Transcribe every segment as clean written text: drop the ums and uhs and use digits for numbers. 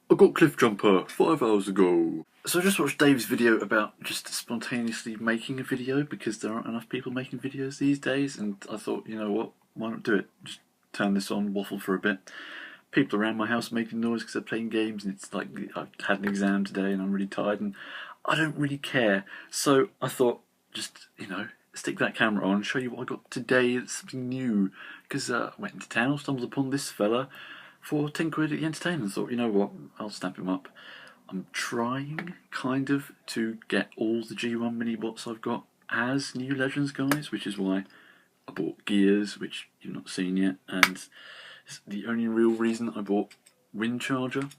I got Cliffjumper 5 hours ago. So I just watched Dave's video about just spontaneously making a video because there aren't enough people making videos these days, and I thought, you know what, why not do it? Just turn this on, waffle for a bit. People around my house making noise because they're playing games, and it's like I had an exam today and I'm really tired and I don't really care. So I thought, just, stick that camera on, show you what I got today. It's something new, because I went into town, stumbled upon this fella for 10 quid at the entertainment. Thought, you know what, I'll snap him up. I'm trying, kind of, to get all the G1 mini bots I've got as new Legends guys, which is why I bought Gears, which you've not seen yet, and it's the only real reason I bought Wind Charger.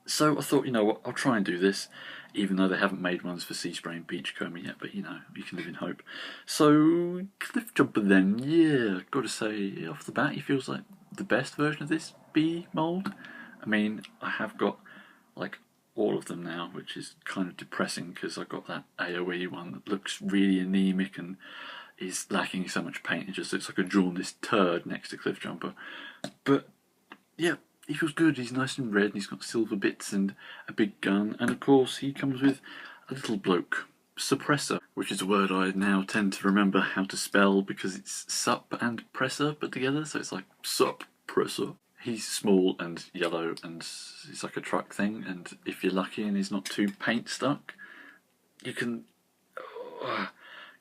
So I thought, you know what, I'll try and do this, even though they haven't made ones for Sea Spray and Beachcomber yet, but you can live in hope. So, Cliffjumper then, yeah, gotta say, off the bat, he feels like the best version of this bee mould. I mean, I have got, like, all of them now, which is kind of depressing, because I got that AoE one that looks really anemic and is lacking so much paint, it just looks like a jaundiced turd next to Cliffjumper. But, yeah, he feels good, he's nice and red, and he's got silver bits and a big gun, and of course he comes with a little bloke, suppressor, which is a word I now tend to remember how to spell because it's sup and presser put together, so it's like suppressor. He's small and yellow and it's like a truck thing, and if you're lucky and he's not too paint stuck, you can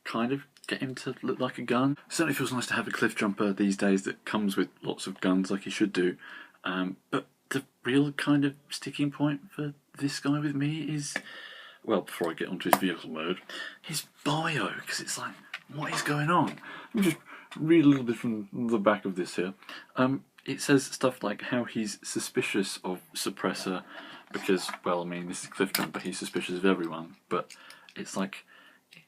kind of get him to look like a gun. Certainly feels nice to have a Cliffjumper these days that comes with lots of guns like he should do. But the real kind of sticking point for this guy with me is, well, before I get onto his vehicle mode, his bio, because it's like, what is going on? Let me just read a little bit from the back of this here. It says stuff like how he's suspicious of Suppressor because, well, I mean, this is Cliffjumper, he's suspicious of everyone, but it's like,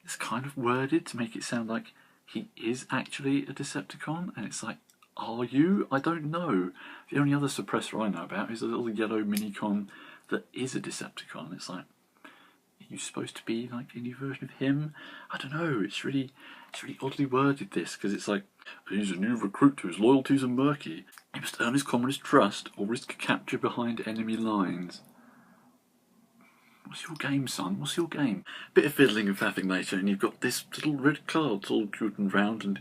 it's kind of worded to make it sound like he is actually a Decepticon, and it's like, are you? I don't know. The only other suppressor I know about is a little yellow minicon that is a Decepticon. It's like, are you supposed to be like a new version of him? I don't know. It's really oddly worded, this, because it's like, he's a new recruit whose loyalties are murky. He must earn his comrades' trust or risk capture behind enemy lines. What's your game, son? What's your game? Bit of fiddling and faffing later, and you've got this little red card. It's all cute and round and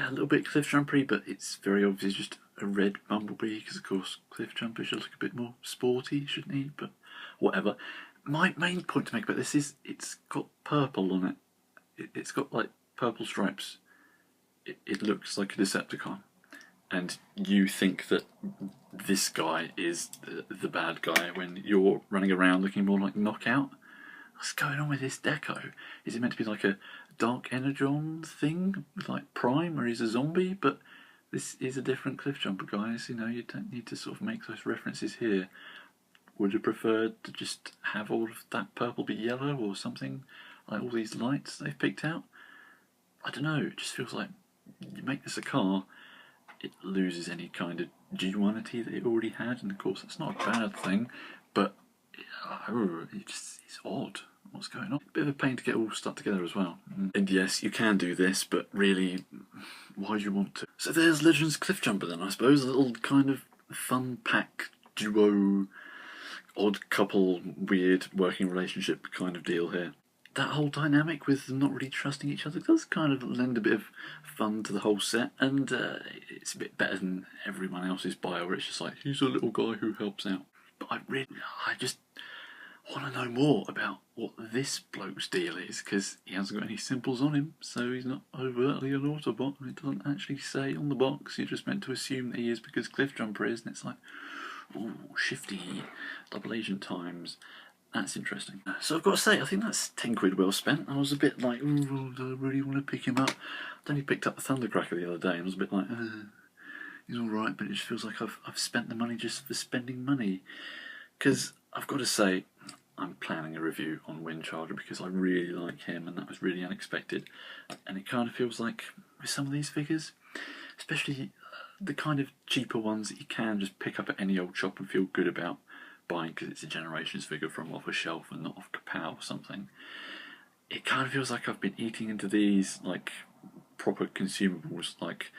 a little bit Cliffjumpery, but it's very obviously just a red bumblebee, because of course Cliffjumper should look a bit more sporty, shouldn't he? But whatever. My main point to make about this is it's got purple on it. It's got like purple stripes. It looks like a Decepticon, and you think that this guy is the bad guy when you're running around looking more like Knockout. What's going on with this deco? Is it meant to be like a Dark Energon thing with like Prime, where he's a zombie? But this is a different Cliffjumper, guys. You don't need to sort of make those references here. Would you prefer to just have all of that purple be yellow or something, like all these lights they've picked out? I don't know, it just feels like you make this a car, it loses any kind of G1-ity that it already had, and of course that's not a bad thing, but it's odd. What's going on? Bit of a pain to get all stuck together as well. And yes, you can do this, but really, why do you want to? So there's Legends Cliffjumper then, I suppose. A little kind of fun pack, duo, odd couple, weird working relationship kind of deal here. That whole dynamic with them not really trusting each other does kind of lend a bit of fun to the whole set, and it's a bit better than everyone else's bio, where it's just like, he's a little guy who helps out. But I just want to know more about what this bloke's deal is, because he hasn't got any symbols on him, so he's not overtly an Autobot, and it doesn't actually say on the box. You're just meant to assume that he is because Cliffjumper is, and it's like, ooh, shifty, double agent times. That's interesting. So I've got to say, I think that's 10 quid well spent. I was a bit like, ooh, do I really want to pick him up? I only picked up the Thundercracker the other day, and I was a bit like, he's alright, but it just feels like I've spent the money just for spending money. Because I've got to say, I'm planning a review on Wind Charger because I really like him, and that was really unexpected. And it kind of feels like, with some of these figures, especially the kind of cheaper ones that you can just pick up at any old shop and feel good about buying because it's a Generations figure from off a shelf and not off Kapow or something, it kind of feels like I've been eating into these like proper consumables, like,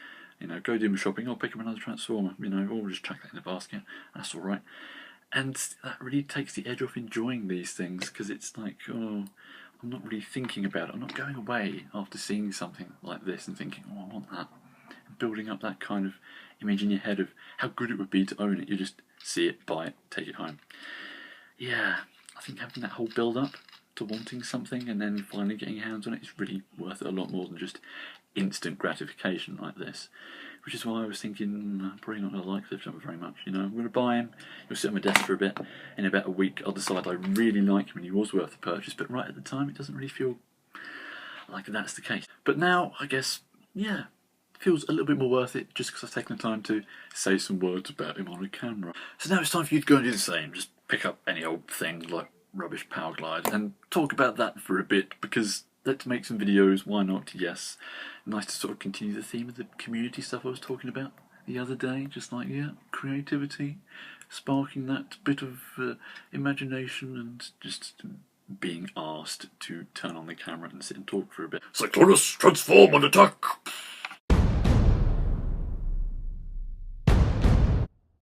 go do my shopping, I'll pick up another Transformer, or just chuck that in the basket, that's alright. And that really takes the edge off enjoying these things, because it's like, oh, I'm not really thinking about it. I'm not going away after seeing something like this and thinking, oh, I want that. And building up that kind of image in your head of how good it would be to own it. You just see it, buy it, take it home. Yeah, I think having that whole build-up to wanting something and then finally getting your hands on it is really worth it a lot more than just instant gratification like this. Which is why I was thinking, I'm probably not going to like Cliffjumper very much. You know, I'm going to buy him, he'll sit on my desk for a bit. In about a week, I'll decide I really like him and he was worth the purchase. But right at the time, it doesn't really feel like that's the case. But now, I guess, yeah, it feels a little bit more worth it just because I've taken the time to say some words about him on a camera. So now it's time for you to go and do the same. Just pick up any old thing like rubbish power glide and talk about that for a bit, because let's make some videos, why not? Yes, nice to sort of continue the theme of the community stuff I was talking about the other day, just like, yeah, creativity, sparking that bit of imagination and just being asked to turn on the camera and sit and talk for a bit. Cyclonus, transform and attack!